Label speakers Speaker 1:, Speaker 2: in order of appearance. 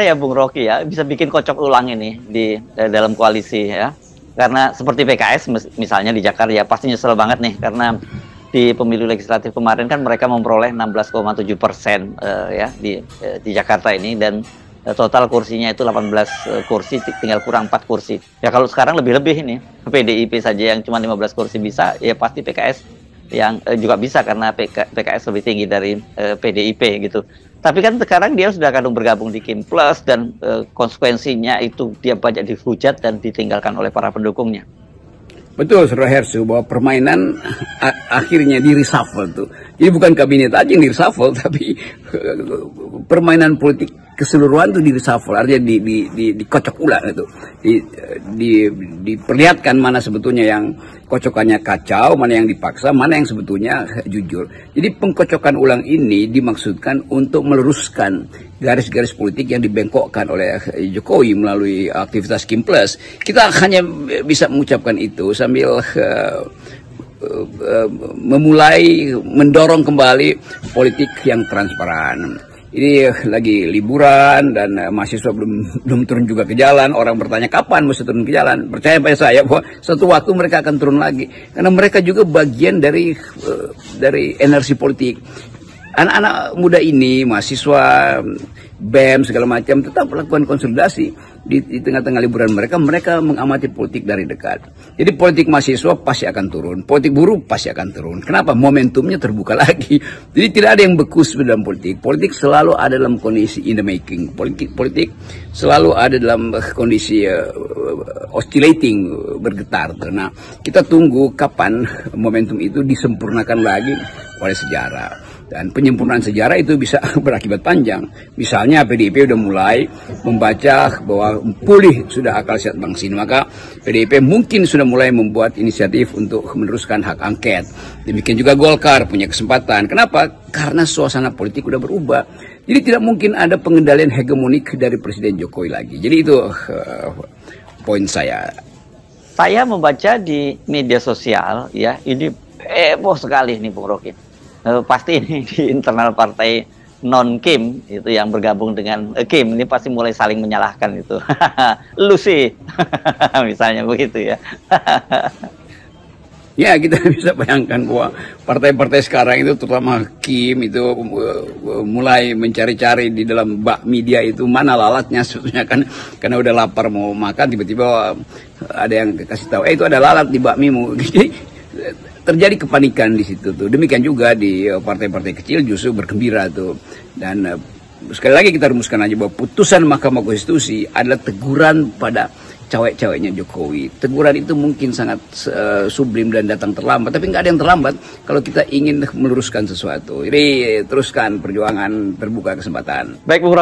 Speaker 1: ya Bung Rocky ya bisa bikin kocok ulang ini di dalam koalisi ya. Karena seperti PKS misalnya di Jakarta ya pasti nyesel banget nih karena di pemilu legislatif kemarin kan mereka memperoleh 16,7% ya di Jakarta ini dan total kursinya itu 18 kursi, tinggal kurang 4 kursi. Ya kalau sekarang lebih-lebih ini PDIP saja yang cuma 15 kursi bisa, ya pasti PKS yang juga bisa karena PKS lebih tinggi dari PDIP gitu. Tapi kan sekarang dia sudah akan bergabung di Kim Plus dan konsekuensinya itu dia banyak dihujat dan ditinggalkan oleh para pendukungnya.
Speaker 2: Betul, Saudara Hersu, bahwa permainan akhirnya di reshuffle tuh. Jadi bukan kabinet aja yang di reshuffle, tapi permainan politik keseluruhan tuh di reshuffle, artinya dikocok ulang itu. Diperlihatkan mana sebetulnya yang kocokannya kacau, mana yang dipaksa, mana yang sebetulnya jujur. Jadi pengkocokan ulang ini dimaksudkan untuk meluruskan garis-garis politik yang dibengkokkan oleh Jokowi melalui aktivitas Kim Plus. Kita hanya bisa mengucapkan itu sambil memulai mendorong kembali politik yang transparan. Ini lagi liburan dan mahasiswa belum turun juga ke jalan. Orang bertanya kapan mesti turun ke jalan. Percaya pada saya bahwa suatu waktu mereka akan turun lagi karena mereka juga bagian dari energi politik. Anak-anak muda ini, mahasiswa, BEM segala macam tetap melakukan konsolidasi di tengah-tengah liburan mereka mengamati politik dari dekat. Jadi politik mahasiswa pasti akan turun, politik buruh pasti akan turun. Kenapa? Momentumnya terbuka lagi. Jadi tidak ada yang bekus dalam politik. Politik selalu ada dalam kondisi in the making. Politik selalu ada dalam kondisi oscillating, bergetar. Nah, kita tunggu kapan momentum itu disempurnakan lagi oleh sejarah. Dan penyempurnaan sejarah itu bisa berakibat panjang. Misalnya PDIP sudah mulai membaca bahwa pulih sudah akal sehat bangsa ini. Maka PDIP mungkin sudah mulai membuat inisiatif untuk meneruskan hak angket. Demikian juga Golkar punya kesempatan. Kenapa? Karena suasana politik sudah berubah. Jadi tidak mungkin ada pengendalian hegemonik dari Presiden Jokowi lagi. Jadi itu poin saya.
Speaker 1: Saya membaca di media sosial ya ini heboh sekali nih Bung Rocky. Pasti ini di internal partai non Kim itu yang bergabung dengan Kim ini pasti mulai saling menyalahkan itu. Lu sih misalnya begitu ya.
Speaker 2: Ya kita bisa bayangkan bahwa partai-partai sekarang itu terutama Kim itu mulai mencari-cari di dalam bak media itu mana lalatnya sebetulnya kan karena udah lapar mau makan tiba-tiba ada yang kasih tahu itu ada lalat di bakmimu. Terjadi kepanikan di situ tuh. Demikian juga di partai-partai kecil justru bergembira tuh. Dan sekali lagi kita rumuskan aja bahwa putusan Mahkamah Konstitusi adalah teguran pada cewek-ceweknya Jokowi. Teguran itu mungkin sangat sublim dan datang terlambat, tapi nggak ada yang terlambat kalau kita ingin meluruskan sesuatu. Jadi teruskan perjuangan, terbuka kesempatan.
Speaker 1: Baik Bung Rocky.